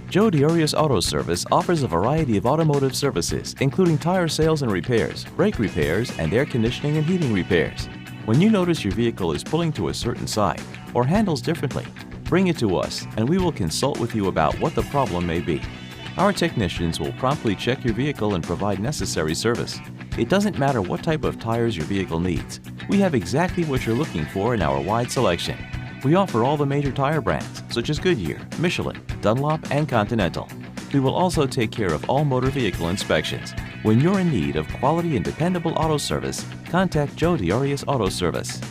Joe DiOrius Auto Service offers a variety of automotive services, including tire sales and repairs, brake repairs, and air conditioning and heating repairs. When you notice your vehicle is pulling to a certain side or handles differently, bring it to us and we will consult with you about what the problem may be. Our technicians will promptly check your vehicle and provide necessary service. It doesn't matter what type of tires your vehicle needs. We have exactly what you're looking for in our wide selection. We offer all the major tire brands, such as Goodyear, Michelin, Dunlop, and Continental. We will also take care of all motor vehicle inspections. When you're in need of quality and dependable auto service, contact Joe DiOrius Auto Service.